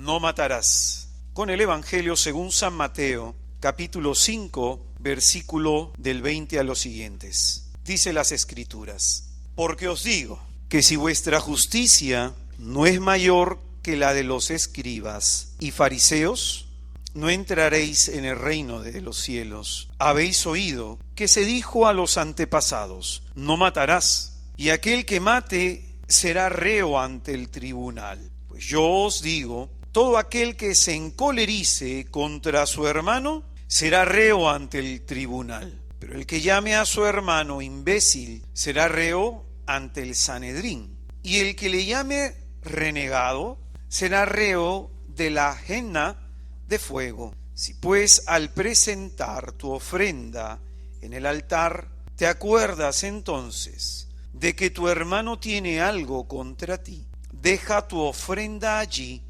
no matarás. Con el Evangelio según San Mateo, capítulo 5, versículo del 20 a los siguientes. Dice las Escrituras: porque os digo que si vuestra justicia no es mayor que la de los escribas y fariseos, no entraréis en el reino de los cielos. Habéis oído que se dijo a los antepasados: no matarás, y aquel que mate será reo ante el tribunal. Pues yo os digo, todo aquel que se encolerice contra su hermano será reo ante el tribunal. Pero el que llame a su hermano imbécil será reo ante el Sanedrín. Y el que le llame renegado será reo de la gehenna de fuego. Si pues al presentar tu ofrenda en el altar te acuerdas entonces de que tu hermano tiene algo contra ti, deja tu ofrenda allí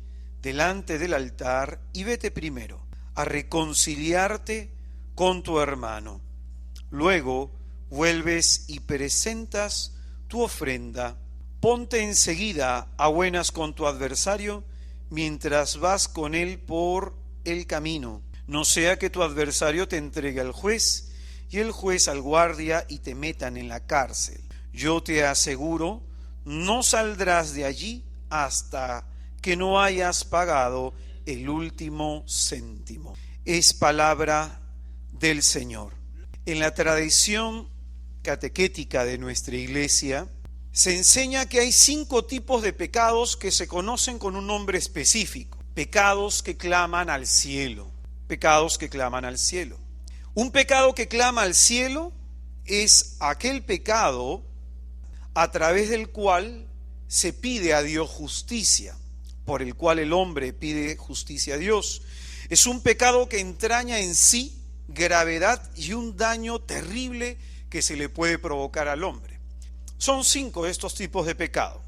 delante del altar y vete primero a reconciliarte con tu hermano. Luego vuelves y presentas tu ofrenda. Ponte enseguida a buenas con tu adversario mientras vas con él por el camino, no sea que tu adversario te entregue al juez y el juez al guardia y te metan en la cárcel. Yo te aseguro, no saldrás de allí hasta que no hayas pagado el último céntimo. Es palabra del Señor. En la tradición catequética de nuestra iglesia se enseña que hay 5 tipos de pecados que se conocen con un nombre específico. Pecados que claman al cielo. Pecados que claman al cielo. Un pecado que clama al cielo es aquel pecado a través del cual se pide a Dios justicia, por el cual el hombre pide justicia a Dios. Es un pecado que entraña en sí gravedad y un daño terrible que se le puede provocar al hombre. Son 5 de estos tipos de pecado.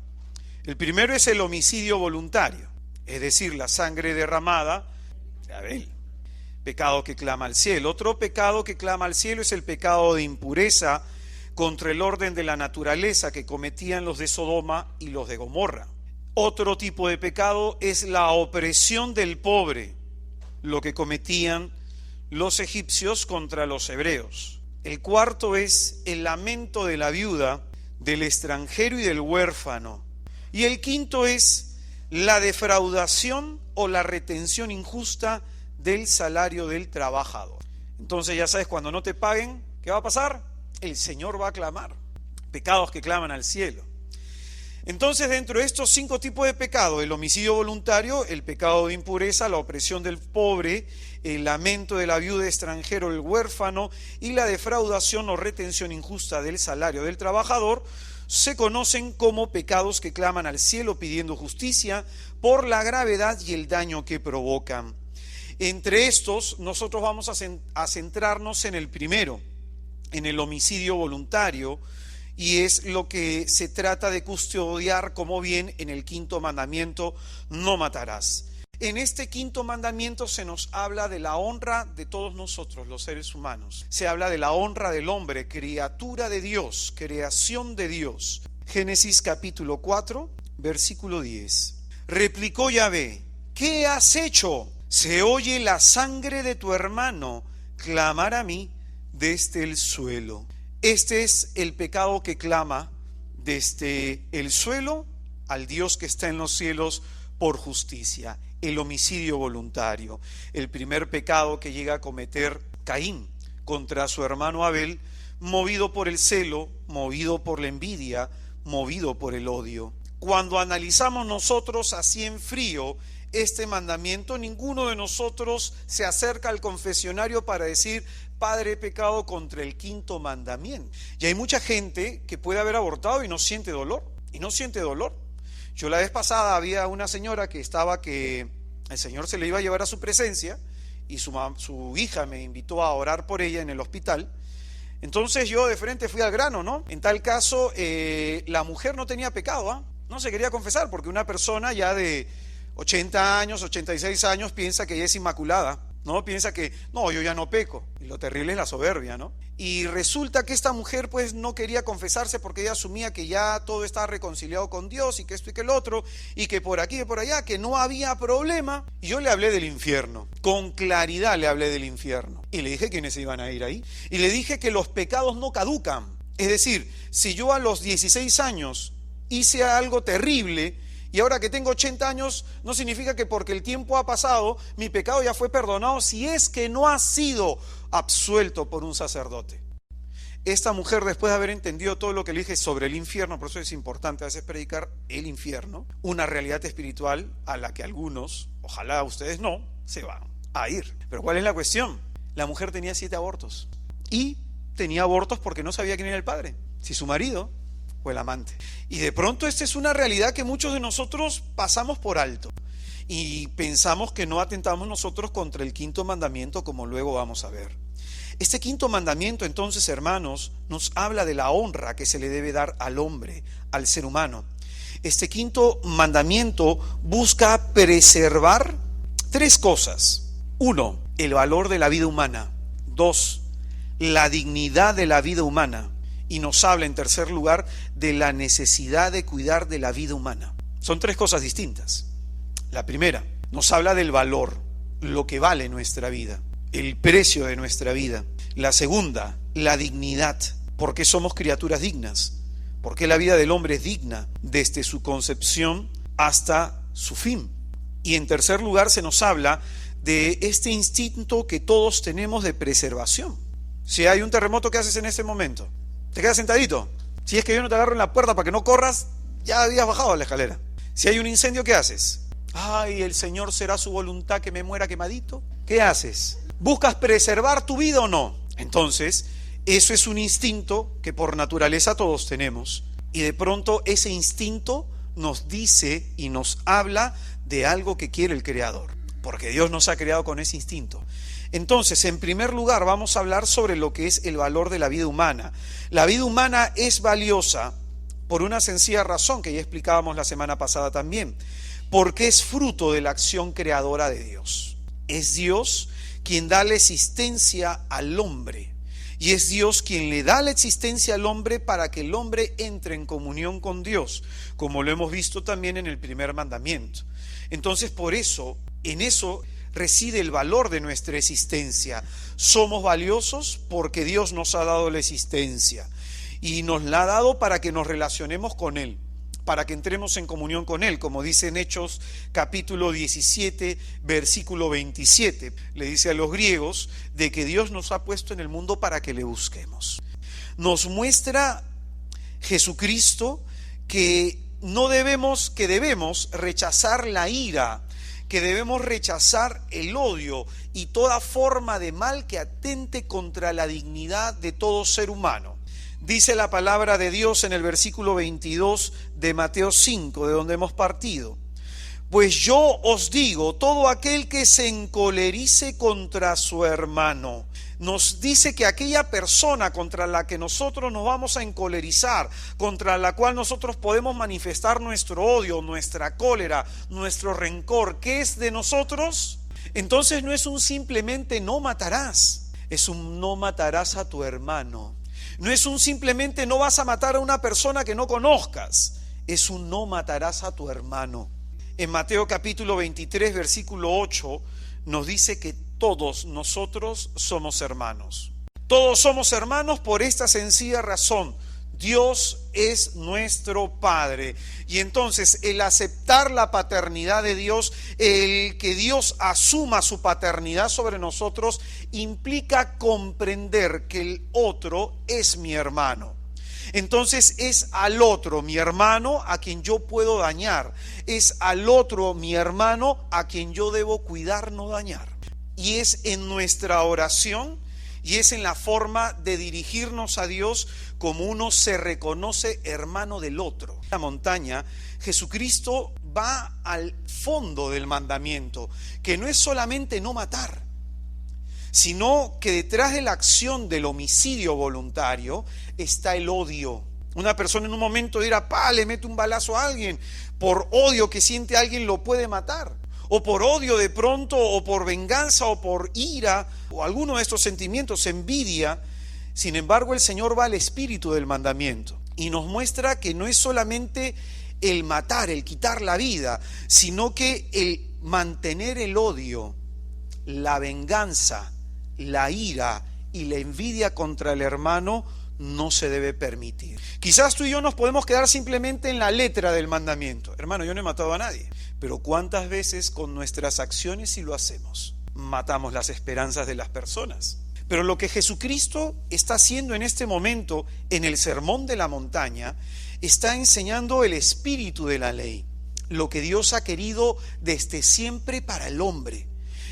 El primero es el homicidio voluntario, es decir, la sangre derramada de Abel, pecado que clama al cielo. Otro pecado que clama al cielo es el pecado de impureza contra el orden de la naturaleza que cometían los de Sodoma y los de Gomorra. Otro tipo de pecado es la opresión del pobre, lo que cometían los egipcios contra los hebreos. El cuarto es el lamento de la viuda, del extranjero y del huérfano. Y el quinto es la defraudación o la retención injusta del salario del trabajador. Entonces ya sabes, cuando no te paguen, ¿qué va a pasar? El Señor va a clamar. Pecados que claman al cielo. Entonces, dentro de estos 5 tipos de pecado, el homicidio voluntario, el pecado de impureza, la opresión del pobre, el lamento de la viuda, extranjero, el huérfano y la defraudación o retención injusta del salario del trabajador, se conocen como pecados que claman al cielo pidiendo justicia por la gravedad y el daño que provocan. Entre estos, nosotros vamos a centrarnos en el primero, en el homicidio voluntario, y es lo que se trata de custodiar como bien en el 5.º mandamiento: no matarás. En este 5.º mandamiento se nos habla de la honra de todos nosotros, los seres humanos. Se habla de la honra del hombre, criatura de Dios, creación de Dios. Génesis capítulo 4, versículo 10. Replicó Yahvé: ¿qué has hecho? Se oye la sangre de tu hermano clamar a mí desde el suelo. Este es el pecado que clama desde el suelo al Dios que está en los cielos por justicia, el homicidio voluntario, el primer pecado que llega a cometer Caín contra su hermano Abel, movido por el celo, movido por la envidia, movido por el odio. Cuando analizamos nosotros así en frío este mandamiento, ninguno de nosotros se acerca al confesionario para decir: Padre, he pecado contra el 5.º mandamiento. Y hay mucha gente que puede haber abortado y no siente dolor. Yo la vez pasada había una señora que el Señor se le iba a llevar a su presencia y su hija me invitó a orar por ella en el hospital. Entonces yo de frente fui al grano, ¿no? En tal caso, la mujer no tenía pecado, no se quería confesar, porque una persona ya de 80 años, 86 años piensa que ella es inmaculada. ¿no? Piensa que, no, yo ya no peco. Y lo terrible es la soberbia, ¿no? Y resulta que esta mujer pues no quería confesarse porque ella asumía que ya todo estaba reconciliado con Dios y que esto y que el otro, y que por aquí y por allá, que no había problema. Y yo le hablé del infierno, con claridad le hablé del infierno. Y le dije quiénes se iban a ir ahí. Y le dije que los pecados no caducan. Es decir, si yo a los 16 años hice algo terrible, y ahora que tengo 80 años, no significa que porque el tiempo ha pasado, mi pecado ya fue perdonado, si es que no ha sido absuelto por un sacerdote. Esta mujer, después de haber entendido todo lo que le dije sobre el infierno, por eso es importante a veces predicar el infierno, una realidad espiritual a la que algunos, ojalá ustedes no, se van a ir. Pero ¿cuál es la cuestión? La mujer tenía 7 abortos. Y tenía abortos porque no sabía quién era el padre, si su marido o el amante. Y de pronto esta es una realidad que muchos de nosotros pasamos por alto y pensamos que no atentamos nosotros contra el 5.º mandamiento, como luego vamos a ver. Este 5.º mandamiento, entonces, hermanos, nos habla de la honra que se le debe dar al hombre, al ser humano. Este 5.º mandamiento busca preservar 3 cosas. 1, el valor de la vida humana. 2, la dignidad de la vida humana. Y nos habla, en tercer lugar, de la necesidad de cuidar de la vida humana. Son 3 cosas distintas. La primera, nos habla del valor, lo que vale nuestra vida, el precio de nuestra vida. La segunda, la dignidad, porque somos criaturas dignas, porque la vida del hombre es digna desde su concepción hasta su fin. Y en tercer lugar, se nos habla de este instinto que todos tenemos de preservación. Si hay un terremoto, ¿qué haces en ese momento? Te quedas sentadito. Si es que yo no te agarro en la puerta para que no corras, ya habías bajado a la escalera. Si hay un incendio, ¿qué haces? Ay, el Señor será su voluntad que me muera quemadito. ¿Qué haces? ¿Buscas preservar tu vida o no? Entonces, eso es un instinto que por naturaleza todos tenemos. Y de pronto ese instinto nos dice y nos habla de algo que quiere el Creador. Porque Dios nos ha creado con ese instinto. Entonces, en primer lugar, vamos a hablar sobre lo que es el valor de la vida humana. La vida humana es valiosa por una sencilla razón que ya explicábamos la semana pasada también, porque es fruto de la acción creadora de Dios. Es Dios quien da la existencia al hombre, y es Dios quien le da la existencia al hombre para que el hombre entre en comunión con Dios, como lo hemos visto también en el primer mandamiento. Entonces, por eso, en eso reside el valor de nuestra existencia. Somos valiosos porque Dios nos ha dado la existencia y nos la ha dado para que nos relacionemos con Él, para que entremos en comunión con Él, como dice en Hechos capítulo 17, versículo 27. Le dice a los griegos de que Dios nos ha puesto en el mundo para que le busquemos. Nos muestra Jesucristo que debemos rechazar la ira, que debemos rechazar el odio y toda forma de mal que atente contra la dignidad de todo ser humano. Dice la palabra de Dios en el versículo 22 de Mateo 5, de donde hemos partido. Pues yo os digo, todo aquel que se encolerice contra su hermano. Nos dice que aquella persona contra la que nosotros nos vamos a encolerizar, contra la cual nosotros podemos manifestar nuestro odio, nuestra cólera, nuestro rencor, ¿qué es de nosotros? Entonces no es un simplemente no matarás, es un no matarás a tu hermano. No es un simplemente no vas a matar a una persona que no conozcas, es un no matarás a tu hermano. En Mateo capítulo 23, versículo 8, nos dice que todos nosotros somos hermanos. Todos somos hermanos por esta sencilla razón. Dios es nuestro Padre. Y entonces el aceptar la paternidad de Dios, el que Dios asuma su paternidad sobre nosotros, implica comprender que el otro es mi hermano. Entonces es al otro, mi hermano, a quien yo puedo dañar. Es al otro, mi hermano, a quien yo debo cuidar, no dañar. Y es en nuestra oración y es en la forma de dirigirnos a Dios como uno se reconoce hermano del otro. En la montaña, Jesucristo va al fondo del mandamiento, que no es solamente no matar, sino que detrás de la acción del homicidio voluntario está el odio. Una persona en un momento dirá, le mete un balazo a alguien, por odio que siente a alguien lo puede matar. o por odio de pronto, o por venganza, o por ira, o alguno de estos sentimientos, envidia. Sin embargo, el Señor va al espíritu del mandamiento y nos muestra que no es solamente el matar, el quitar la vida, sino que el mantener el odio, la venganza, la ira y la envidia contra el hermano no se debe permitir. Quizás tú y yo nos podemos quedar simplemente en la letra del mandamiento. Hermano, yo no he matado a nadie. Pero ¿cuántas veces con nuestras acciones sí lo hacemos? Matamos las esperanzas de las personas. Pero lo que Jesucristo está haciendo en este momento, en el Sermón de la Montaña, está enseñando el espíritu de la ley, lo que Dios ha querido desde siempre para el hombre.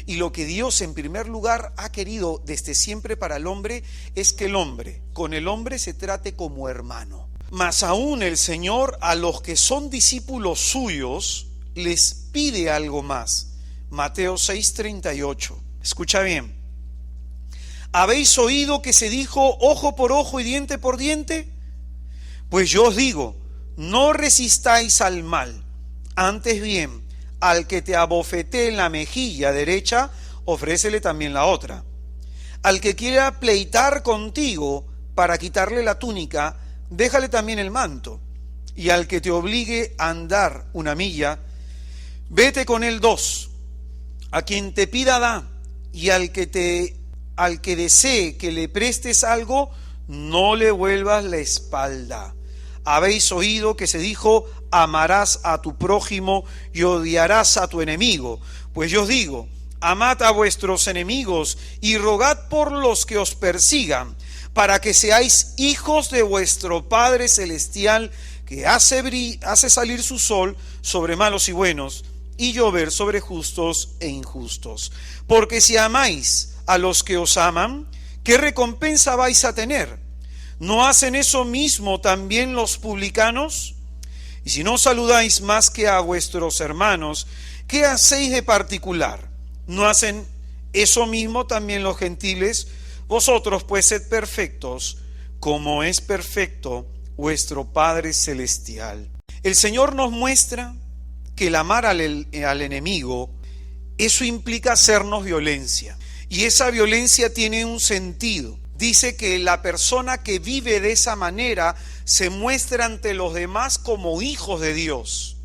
Y lo que Dios en primer lugar ha querido desde siempre para el hombre es que el hombre, con el hombre se trate como hermano. Mas aún el Señor a los que son discípulos suyos les pide algo más. Mateo 6:38. Escucha bien. ¿Habéis oído que se dijo ojo por ojo y diente por diente? Pues yo os digo, no resistáis al mal, antes bien, al que te abofetee en la mejilla derecha, ofrécele también la otra. Al que quiera pleitar contigo para quitarle la túnica, déjale también el manto. Y al que te obligue a andar una milla, vete con él 2. A quien te pida da, y al que desee que le prestes algo, no le vuelvas la espalda. Habéis oído que se dijo, amarás a tu prójimo y odiarás a tu enemigo. Pues yo os digo, amad a vuestros enemigos y rogad por los que os persigan, para que seáis hijos de vuestro Padre Celestial, que hace salir su sol sobre malos y buenos, y llover sobre justos e injustos. Porque si amáis a los que os aman, ¿qué recompensa vais a tener? ¿No hacen eso mismo también los publicanos? Y si no saludáis más que a vuestros hermanos, ¿qué hacéis de particular? ¿No hacen eso mismo también los gentiles? Vosotros pues sed perfectos, como es perfecto vuestro Padre Celestial. El Señor nos muestra que el amar al enemigo, eso implica hacernos violencia. Y esa violencia tiene un sentido. Dice que la persona que vive de esa manera se muestra ante los demás como hijos de Dios.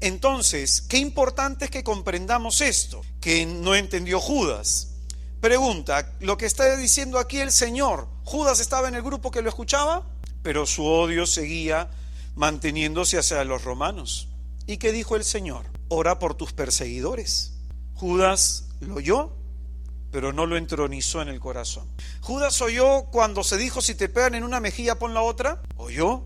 Entonces, qué importante es que comprendamos esto, que no entendió Judas. Pregunta, lo que está diciendo aquí el Señor, ¿Judas estaba en el grupo que lo escuchaba? Pero su odio seguía manteniéndose hacia los romanos. ¿Y qué dijo el Señor? Ora por tus perseguidores. Judas lo oyó, pero no lo entronizó en el corazón. Judas oyó cuando se dijo, si te pegan en una mejilla pon la otra. Oyó,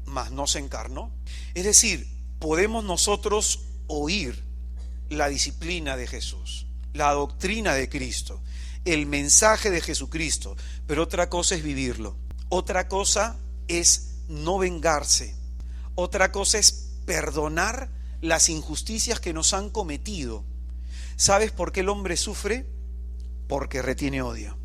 mas no se encarnó. Es decir, podemos nosotros oír la disciplina de Jesús, la doctrina de Cristo, el mensaje de Jesucristo, pero otra cosa es vivirlo. Otra cosa es no vengarse. Otra cosa es perdonar las injusticias que nos han cometido. ¿Sabes por qué el hombre sufre? Porque retiene odio.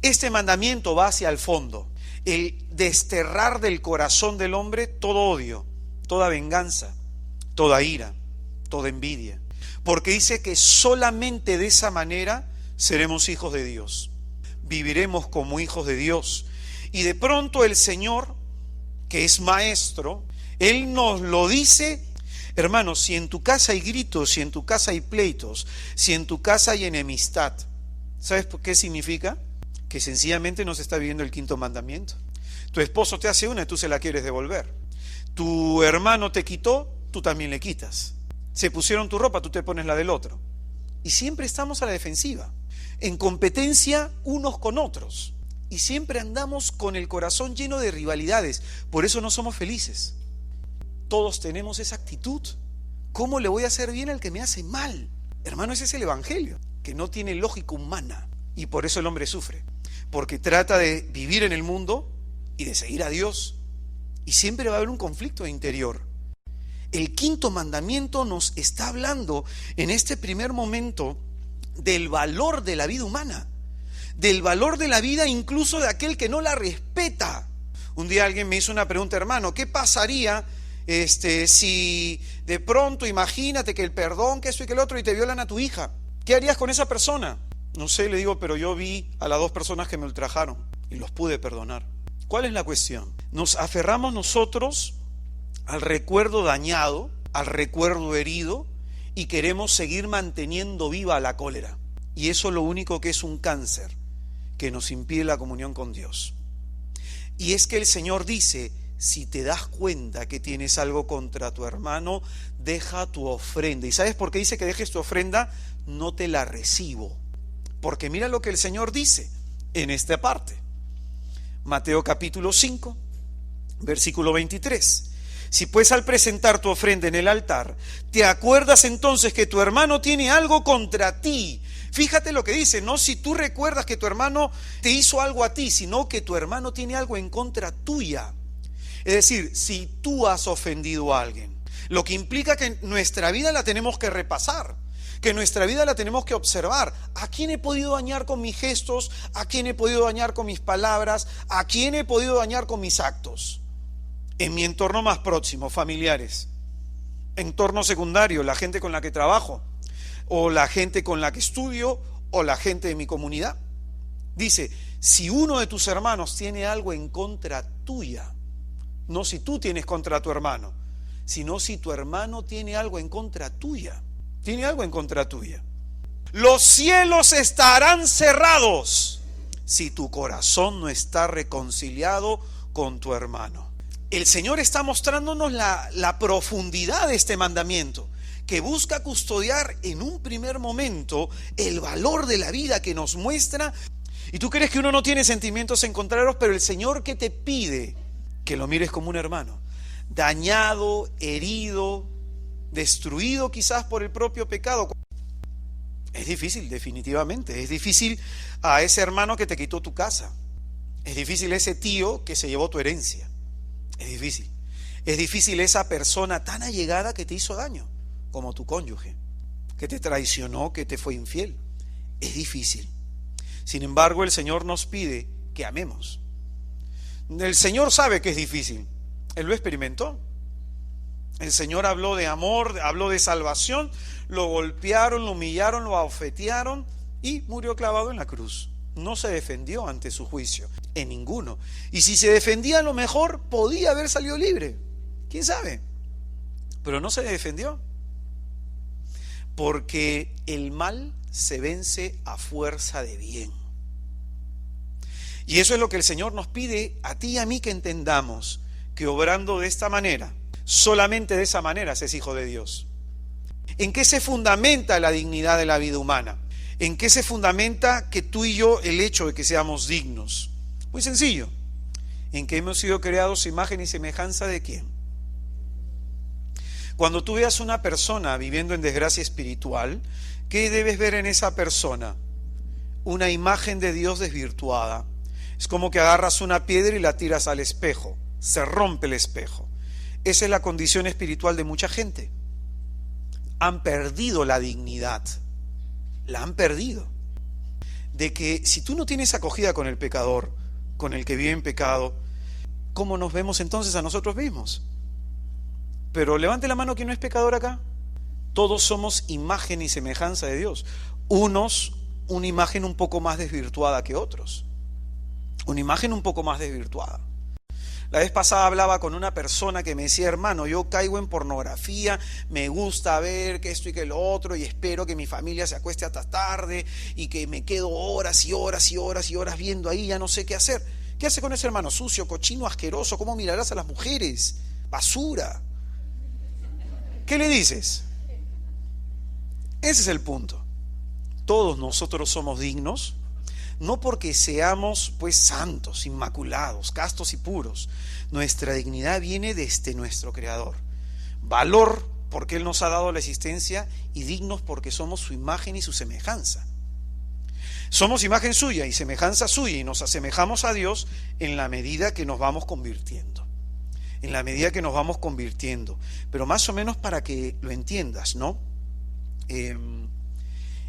Este mandamiento va hacia el fondo, el desterrar del corazón del hombre todo odio, toda venganza, toda ira, toda envidia, porque dice que solamente de esa manera seremos hijos de Dios, viviremos como hijos de Dios. Y de pronto el Señor, que es maestro, Él nos lo dice. Hermanos, si en tu casa hay gritos, si en tu casa hay pleitos, si en tu casa hay enemistad, ¿sabes por qué significa? Que sencillamente no se está viviendo el quinto mandamiento. Tu esposo te hace una y tú se la quieres devolver. Tu hermano te quitó, tú también le quitas. Se pusieron tu ropa, tú te pones la del otro. Y siempre estamos a la defensiva, en competencia unos con otros. Y siempre andamos con el corazón lleno de rivalidades. Por eso no somos felices. Todos tenemos esa actitud. ¿Cómo le voy a hacer bien al que me hace mal? Hermano, ese es el evangelio, que no tiene lógica humana. Y por eso el hombre sufre. Porque trata de vivir en el mundo y de seguir a Dios. Y siempre va a haber un conflicto interior. El quinto mandamiento nos está hablando en este primer momento del valor de la vida humana. Del valor de la vida incluso de aquel que no la respeta. Un día alguien me hizo una pregunta, hermano, ¿qué pasaría Si de pronto imagínate que el perdón, que esto y que el otro, y te violan a tu hija, ¿qué harías con esa persona? No sé, le digo, pero yo vi a las 2 personas que me ultrajaron y los pude perdonar. ¿Cuál es la cuestión? Nos aferramos nosotros al recuerdo dañado, al recuerdo herido, y queremos seguir manteniendo viva la cólera. Y eso lo único que es un cáncer que nos impide la comunión con Dios. Y es que el Señor dice, si te das cuenta que tienes algo contra tu hermano, deja tu ofrenda. ¿Y sabes por qué dice que dejes tu ofrenda? No te la recibo. Porque mira lo que el Señor dice en esta parte. Mateo capítulo 5, versículo 23. Si pues al presentar tu ofrenda en el altar, te acuerdas entonces que tu hermano tiene algo contra ti. Fíjate lo que dice, no si tú recuerdas que tu hermano te hizo algo a ti, sino que tu hermano tiene algo en contra tuya. Es decir, si tú has ofendido a alguien, lo que implica que nuestra vida la tenemos que repasar, que nuestra vida la tenemos que observar. ¿A quién he podido dañar con mis gestos? ¿A quién he podido dañar con mis palabras? ¿A quién he podido dañar con mis actos? En mi entorno más próximo, familiares, entorno secundario, la gente con la que trabajo, o la gente con la que estudio, o la gente de mi comunidad. Dice, si uno de tus hermanos tiene algo en contra tuya, no si tú tienes contra tu hermano, sino si tu hermano tiene algo en contra tuya, tiene algo en contra tuya. Los cielos estarán cerrados si tu corazón no está reconciliado con tu hermano. El Señor está mostrándonos la profundidad de este mandamiento, que busca custodiar en un primer momento el valor de la vida que nos muestra. Y tú crees que uno no tiene sentimientos encontrados, pero el Señor que te pide que lo mires como un hermano, dañado, herido, destruido quizás por el propio pecado. Es difícil, definitivamente. Es difícil a ese hermano que te quitó tu casa. Es difícil ese tío que se llevó tu herencia. Es difícil. Es difícil esa persona tan allegada que te hizo daño, como tu cónyuge, que te traicionó, que te fue infiel. Es difícil. Sin embargo, el Señor nos pide que amemos. El Señor sabe que es difícil. Él lo experimentó. El Señor habló de amor, habló de salvación, lo golpearon, lo humillaron, lo abofetearon y murió clavado en la cruz. No se defendió ante su juicio, en ninguno. Y si se defendía, a lo mejor podía haber salido libre. ¿Quién sabe? Pero no se defendió. Porque el mal se vence a fuerza de bien. Y eso es lo que el Señor nos pide a ti y a mí que entendamos, que obrando de esta manera, solamente de esa manera se es hijo de Dios. ¿En qué se fundamenta la dignidad de la vida humana? ¿En qué se fundamenta que tú y yo el hecho de que seamos dignos? Muy sencillo. En que hemos sido creados a imagen y semejanza de ¿quién? Cuando tú veas una persona viviendo en desgracia espiritual, ¿qué debes ver en esa persona? Una imagen de Dios desvirtuada. Es como que agarras una piedra y la tiras al espejo. Se rompe el espejo. Esa es la condición espiritual de mucha gente. Han perdido la dignidad. La han perdido. De que si tú no tienes acogida con el pecador, con el que vive en pecado, ¿cómo nos vemos entonces a nosotros mismos? Pero levante la mano quien no es pecador acá. Todos somos imagen y semejanza de Dios. Unos, una imagen un poco más desvirtuada que otros. Una imagen un poco más desvirtuada. La vez pasada hablaba con una persona que me decía, hermano, yo caigo en pornografía, me gusta ver que esto y que lo otro, y espero que mi familia se acueste hasta tarde, y que me quedo horas y horas y horas y horas viendo ahí, ya no sé qué hacer. ¿Qué hace con ese hermano? Sucio, cochino, asqueroso, ¿cómo mirarás a las mujeres? Basura. ¿Qué le dices? Ese es el punto. Todos nosotros somos dignos, no porque seamos pues santos, inmaculados, castos y puros. Nuestra dignidad viene desde nuestro Creador. Valor porque Él nos ha dado la existencia, y dignos porque somos su imagen y su semejanza. Somos imagen suya y semejanza suya, y nos asemejamos a Dios en la medida que nos vamos convirtiendo. En la medida que nos vamos convirtiendo. Pero más o menos para que lo entiendas, ¿no?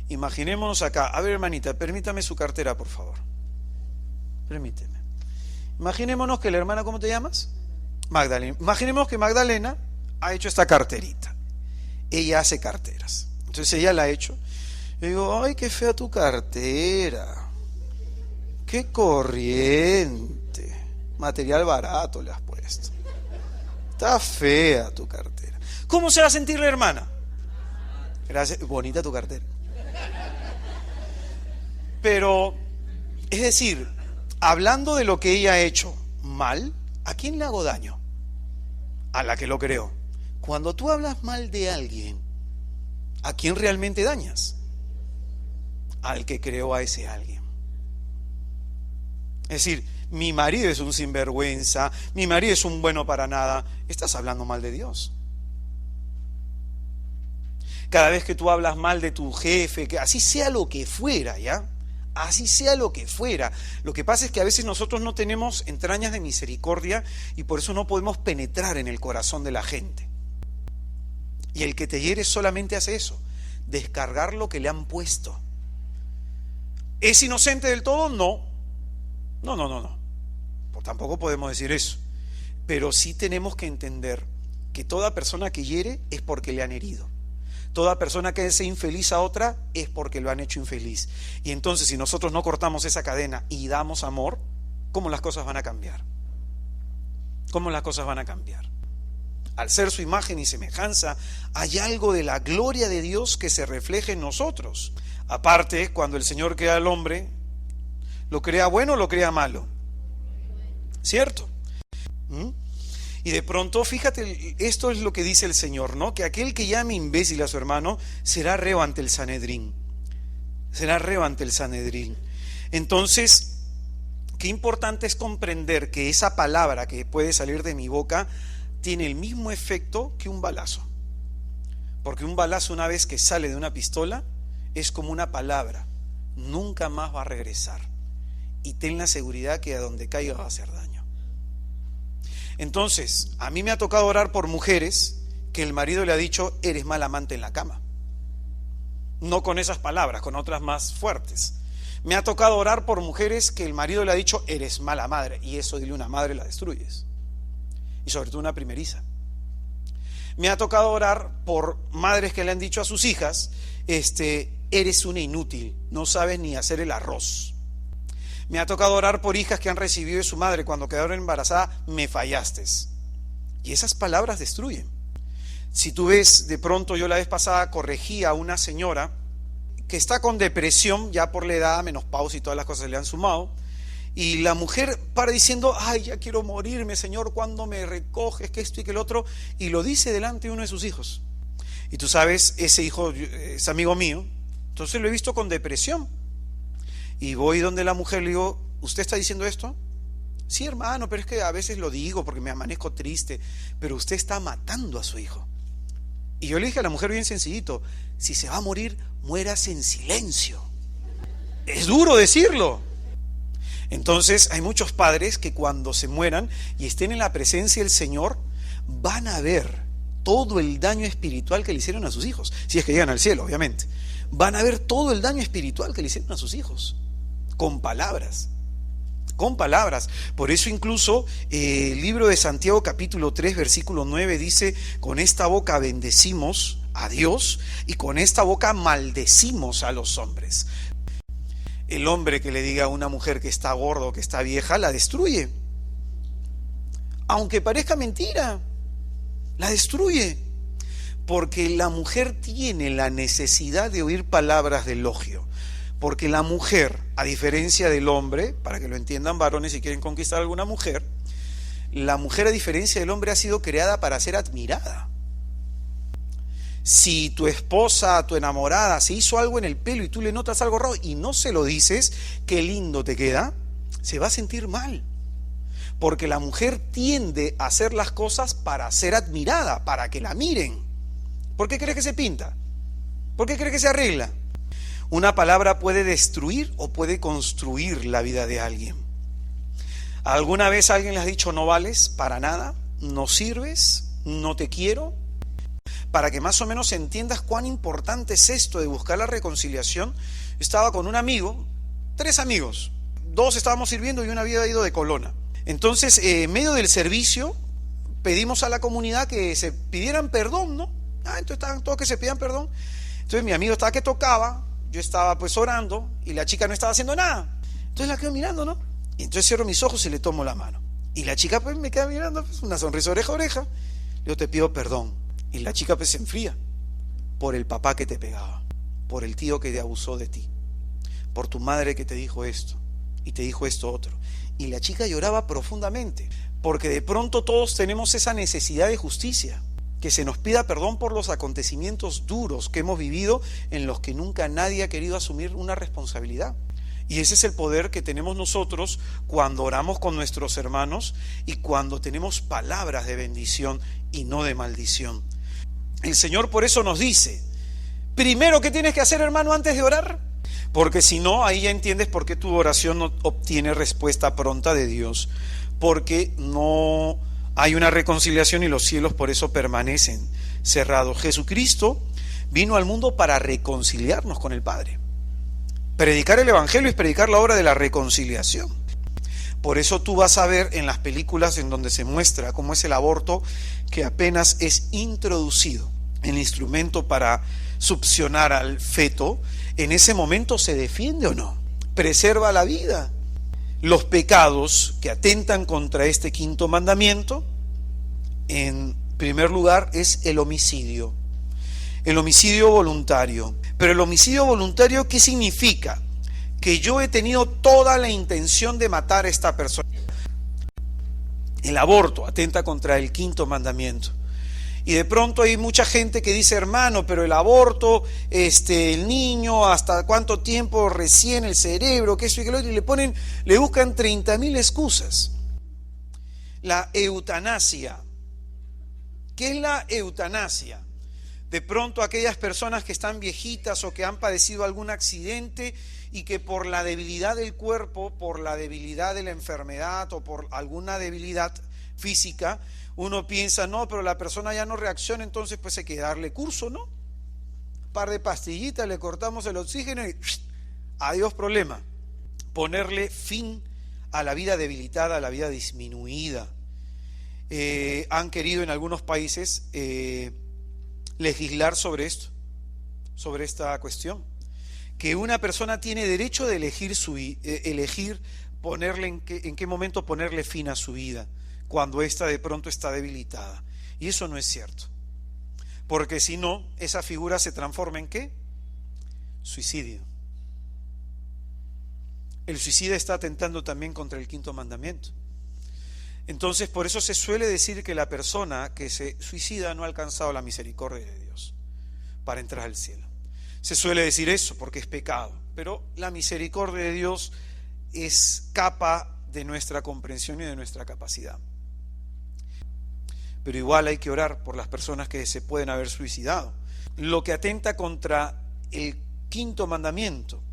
Imaginémonos acá. A ver, hermanita, permítame su cartera, por favor. Permíteme. Imaginémonos que la hermana, ¿cómo te llamas? Magdalena. Imaginemos que Magdalena ha hecho esta carterita. Ella hace carteras. Entonces ella la ha hecho. Yo digo, ay, qué fea tu cartera. Qué corriente. Material barato le has puesto. Está fea tu cartera. ¿Cómo se va a sentir la hermana? Gracias, bonita tu cartera. Pero, es decir, hablando de lo que ella ha hecho mal, ¿a quién le hago daño? A la que lo creó. Cuando tú hablas mal de alguien, ¿a quién realmente dañas? Al que creó a ese alguien. Es decir, mi marido es un sinvergüenza, mi marido es un bueno para nada. Estás hablando mal de Dios. Cada vez que tú hablas mal de tu jefe, que así sea lo que fuera, ¿ya? Así sea lo que fuera. Lo que pasa es que a veces nosotros no tenemos entrañas de misericordia y por eso no podemos penetrar en el corazón de la gente. Y el que te hiere solamente hace eso, descargar lo que le han puesto. ¿Es inocente del todo? No. No. Pues tampoco podemos decir eso. Pero sí tenemos que entender que toda persona que hiere es porque le han herido. Toda persona que hace infeliz a otra es porque lo han hecho infeliz. Y entonces, si nosotros no cortamos esa cadena y damos amor, ¿cómo las cosas van a cambiar? ¿Cómo las cosas van a cambiar? Al ser su imagen y semejanza, hay algo de la gloria de Dios que se refleja en nosotros. Aparte, cuando el Señor crea al hombre, ¿lo crea bueno o lo crea malo? ¿Cierto? Y de pronto, fíjate, esto es lo que dice el Señor, ¿no? Que aquel que llame imbécil a su hermano será reo ante el Sanedrín. Será reo ante el Sanedrín. Entonces, qué importante es comprender que esa palabra que puede salir de mi boca tiene el mismo efecto que un balazo. Porque un balazo, una vez que sale de una pistola, es como una palabra. Nunca más va a regresar. Y ten la seguridad que a donde caiga va a hacer daño. Entonces, a mí me ha tocado orar por mujeres que el marido le ha dicho, eres mal amante en la cama. No con esas palabras, con otras más fuertes. Me ha tocado orar por mujeres que el marido le ha dicho, eres mala madre. Y eso, dile a una madre, la destruyes. Y sobre todo una primeriza. Me ha tocado orar por madres que le han dicho a sus hijas, eres una inútil, no sabes ni hacer el arroz. Me ha tocado orar por hijas que han recibido de su madre cuando quedaron embarazadas, me fallaste. Y esas palabras destruyen. Si tú ves, de pronto yo la vez pasada corregí a una señora que está con depresión, ya por la edad, menopausia y todas las cosas le han sumado, y la mujer para diciendo, ay, ya quiero morirme, Señor, ¿cuándo me recoges? Que esto y que el otro, y lo dice delante de uno de sus hijos. Y tú sabes, ese hijo es amigo mío, entonces lo he visto con depresión. Y voy donde la mujer, le digo, ¿usted está diciendo esto? Sí, hermano, pero es que a veces lo digo porque me amanezco triste, pero usted está matando a su hijo. Y yo le dije a la mujer bien sencillito, si se va a morir, muérase en silencio. Es duro decirlo. Entonces hay muchos padres que cuando se mueran y estén en la presencia del Señor, van a ver todo el daño espiritual que le hicieron a sus hijos, si es que llegan al cielo, obviamente. Van a ver todo el daño espiritual que le hicieron a sus hijos, con palabras. Por eso incluso el libro de Santiago capítulo 3 versículo 9 dice, con esta boca bendecimos a Dios y con esta boca maldecimos a los hombres. El hombre que le diga a una mujer que está gorda o que está vieja, la destruye. Aunque parezca mentira, la destruye. Porque la mujer tiene la necesidad de oír palabras de elogio. Porque la mujer, a diferencia del hombre, para que lo entiendan varones si quieren conquistar a alguna mujer, la mujer a diferencia del hombre ha sido creada para ser admirada. Si tu esposa, tu enamorada, se hizo algo en el pelo y tú le notas algo raro y no se lo dices, qué lindo te queda, se va a sentir mal. Porque la mujer tiende a hacer las cosas para ser admirada, para que la miren. ¿Por qué crees que se pinta? ¿Por qué crees que se arregla? Una palabra puede destruir o puede construir la vida de alguien. ¿Alguna vez alguien le ha dicho no vales para nada? ¿No sirves? ¿No te quiero? Para que más o menos entiendas cuán importante es esto de buscar la reconciliación, estaba con un amigo, 3 amigos, 2 estábamos sirviendo y uno había ido de colona. Entonces, en medio del servicio, pedimos a la comunidad que se pidieran perdón, ¿no? Entonces estaban todos que se pidan perdón. Entonces mi amigo estaba que tocaba, yo estaba pues orando y la chica no estaba haciendo nada. Entonces la quedo mirando, ¿no? Y entonces cierro mis ojos y le tomo la mano. Y la chica pues me queda mirando, pues, una sonrisa oreja a oreja. Yo te pido perdón. Y la chica pues se enfría por el papá que te pegaba, por el tío que te abusó de ti, por tu madre que te dijo esto y te dijo esto otro. Y la chica lloraba profundamente, porque de pronto todos tenemos esa necesidad de justicia, que se nos pida perdón por los acontecimientos duros que hemos vivido en los que nunca nadie ha querido asumir una responsabilidad. Y ese es el poder que tenemos nosotros cuando oramos con nuestros hermanos y cuando tenemos palabras de bendición y no de maldición. El Señor por eso nos dice, primero, ¿qué tienes que hacer, hermano, antes de orar? Porque si no, ahí ya entiendes por qué tu oración no obtiene respuesta pronta de Dios, porque no hay una reconciliación y los cielos por eso permanecen cerrados. Jesucristo vino al mundo para reconciliarnos con el Padre. Predicar el Evangelio es predicar la obra de la reconciliación. Por eso tú vas a ver en las películas en donde se muestra cómo es el aborto, que apenas es introducido el instrumento para succionar al feto, en ese momento se defiende o no, preserva la vida. Los pecados que atentan contra este quinto mandamiento, en primer lugar, es el homicidio voluntario. Pero el homicidio voluntario, ¿qué significa? Que yo he tenido toda la intención de matar a esta persona. El aborto atenta contra el quinto mandamiento. Y de pronto hay mucha gente que dice, hermano, pero el aborto, el niño, hasta cuánto tiempo recién el cerebro, que eso y que lo otro, y le buscan 30.000 excusas. La eutanasia. ¿Qué es la eutanasia? De pronto aquellas personas que están viejitas o que han padecido algún accidente y que por la debilidad del cuerpo, por la debilidad de la enfermedad o por alguna debilidad física, uno piensa, no, pero la persona ya no reacciona, entonces pues hay que darle curso, ¿no? Un par de pastillitas, le cortamos el oxígeno y adiós problema. Ponerle fin a la vida debilitada, a la vida disminuida. Han querido en algunos países legislar sobre esto, sobre esta cuestión, que una persona tiene derecho de elegir ponerle en qué momento ponerle fin a su vida, cuando ésta de pronto está debilitada. Y eso no es cierto, porque si no, esa figura se transforma ¿en qué? Suicidio. El suicida está atentando también contra el quinto mandamiento. Entonces, por eso se suele decir que la persona que se suicida no ha alcanzado la misericordia de Dios para entrar al cielo. Se suele decir eso porque es pecado, pero la misericordia de Dios escapa de nuestra comprensión y de nuestra capacidad. Pero igual hay que orar por las personas que se pueden haber suicidado. Lo que atenta contra el quinto mandamiento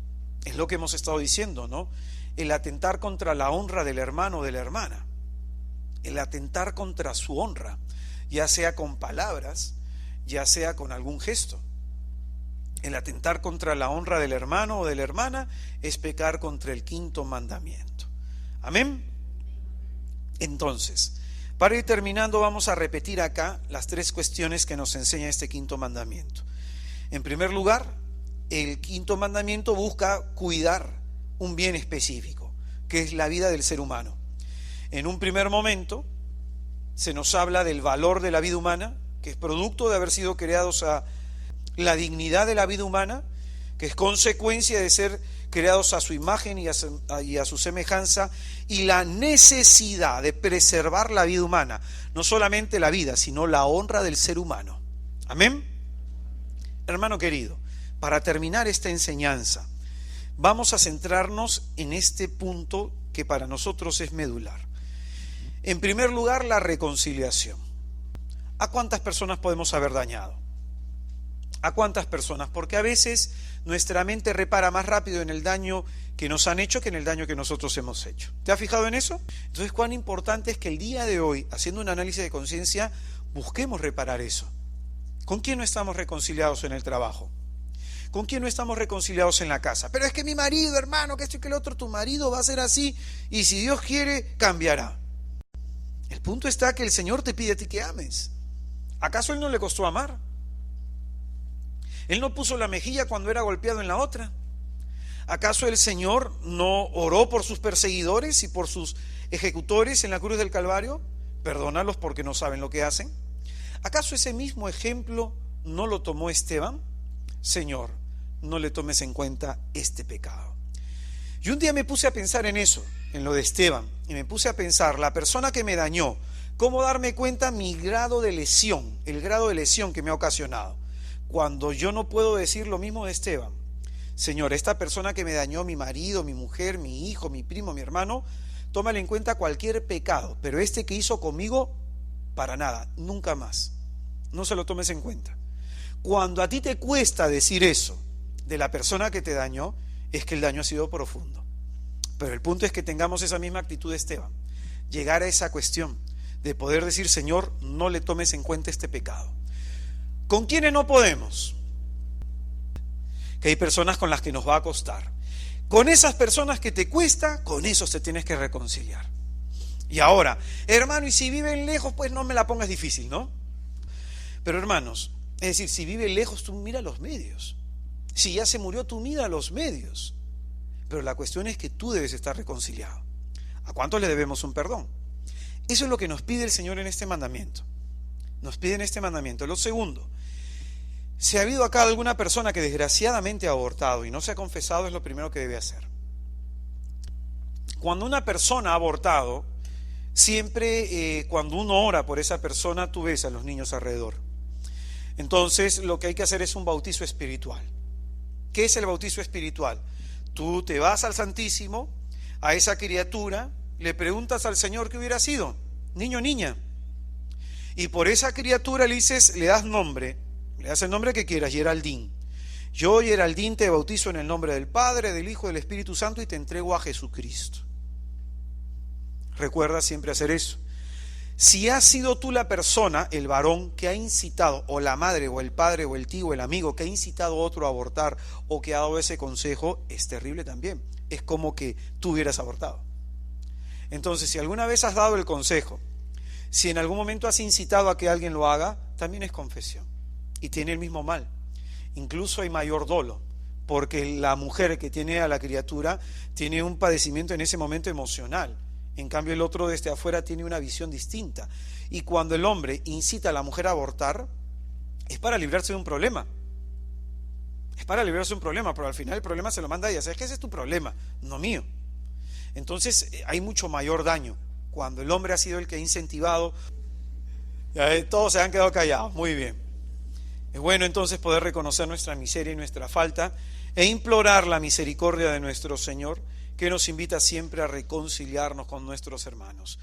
es lo que hemos estado diciendo, ¿no? El atentar contra la honra del hermano o de la hermana. El atentar contra su honra, ya sea con palabras, ya sea con algún gesto. El atentar contra la honra del hermano o de la hermana es pecar contra el quinto mandamiento. ¿Amén? Entonces, para ir terminando, vamos a repetir acá las 3 cuestiones que nos enseña este quinto mandamiento. En primer lugar, el quinto mandamiento busca cuidar un bien específico, que es la vida del ser humano. En un primer momento se nos habla del valor de la vida humana, que es producto de haber sido creados a la dignidad de la vida humana, que es consecuencia de ser creados a su imagen y a su semejanza, y la necesidad de preservar la vida humana, no solamente la vida, sino la honra del ser humano. ¿Amén? Hermano querido, para terminar esta enseñanza, vamos a centrarnos en este punto que para nosotros es medular. En primer lugar, la reconciliación. ¿A cuántas personas podemos haber dañado? ¿A cuántas personas? Porque a veces nuestra mente repara más rápido en el daño que nos han hecho que en el daño que nosotros hemos hecho. ¿Te has fijado en eso? Entonces, cuán importante es que el día de hoy, haciendo un análisis de conciencia, busquemos reparar eso. ¿Con quién no estamos reconciliados en el trabajo? ¿Con quién no estamos reconciliados en la casa? Pero es que mi marido, hermano, que esto y que el otro, tu marido va a ser así y si Dios quiere, cambiará. El punto está que el Señor te pide a ti que ames. ¿Acaso Él no le costó amar? ¿Él no puso la mejilla cuando era golpeado en la otra? ¿Acaso el Señor no oró por sus perseguidores y por sus ejecutores en la cruz del Calvario? Perdónalos porque no saben lo que hacen. ¿Acaso ese mismo ejemplo no lo tomó Esteban? Señor, no le tomes en cuenta este pecado. Y un día me puse a pensar en eso, en lo de Esteban, y me puse a pensar, la persona que me dañó, cómo darme cuenta mi grado de lesión, el grado de lesión que me ha ocasionado. Cuando yo no puedo decir lo mismo de Esteban. Señor, esta persona que me dañó, mi marido, mi mujer, mi hijo, mi primo, mi hermano, tómale en cuenta cualquier pecado, pero este que hizo conmigo, para nada, nunca más. No se lo tomes en cuenta. Cuando a ti te cuesta decir eso de la persona que te dañó, es que el daño ha sido profundo. Pero el punto es que tengamos esa misma actitud de Esteban, llegar a esa cuestión de poder decir, Señor, no le tomes en cuenta este pecado. ¿Con quiénes no podemos? Que hay personas con las que nos va a costar. Con esas personas que te cuesta, con esos te tienes que reconciliar. Y ahora, hermano, y si viven lejos, pues no me la pongas difícil, ¿no? Pero hermanos, es decir, si vive lejos, tú mira los medios. Si ya se murió, tú mira los medios. Pero la cuestión es que tú debes estar reconciliado. ¿A cuántos le debemos un perdón? Eso es lo que nos pide el Señor en este mandamiento. Nos pide en este mandamiento. Lo segundo, si ha habido acá alguna persona que desgraciadamente ha abortado y no se ha confesado, es lo primero que debe hacer. Cuando una persona ha abortado, siempre cuando uno ora por esa persona, tú ves a los niños alrededor. Entonces lo que hay que hacer es un bautizo espiritual. ¿Qué es el bautizo espiritual? Tú te vas al Santísimo, a esa criatura, le preguntas al Señor qué hubiera sido, niño o niña, y por esa criatura le dices, le das nombre, le das el nombre que quieras, Geraldín. Yo, Geraldín, te bautizo en el nombre del Padre, del Hijo y del Espíritu Santo y te entrego a Jesucristo. Recuerda siempre hacer eso. Si has sido tú la persona, el varón que ha incitado, o la madre, o el padre, o el tío, o el amigo que ha incitado a otro a abortar, o que ha dado ese consejo, es terrible también. Es como que tú hubieras abortado. Entonces, si alguna vez has dado el consejo, si en algún momento has incitado a que alguien lo haga, también es confesión. Y tiene el mismo mal. Incluso hay mayor dolo, porque la mujer que tiene a la criatura tiene un padecimiento en ese momento emocional. En cambio el otro desde afuera tiene una visión distinta. Y cuando el hombre incita a la mujer a abortar, es para librarse de un problema. Es para librarse de un problema, pero al final el problema se lo manda a ella. ¿Sabes qué? Ese es tu problema, no mío. Entonces hay mucho mayor daño cuando el hombre ha sido el que ha incentivado. Todos se han quedado callados, muy bien. Es bueno entonces poder reconocer nuestra miseria y nuestra falta e implorar la misericordia de nuestro Señor, que nos invita siempre a reconciliarnos con nuestros hermanos.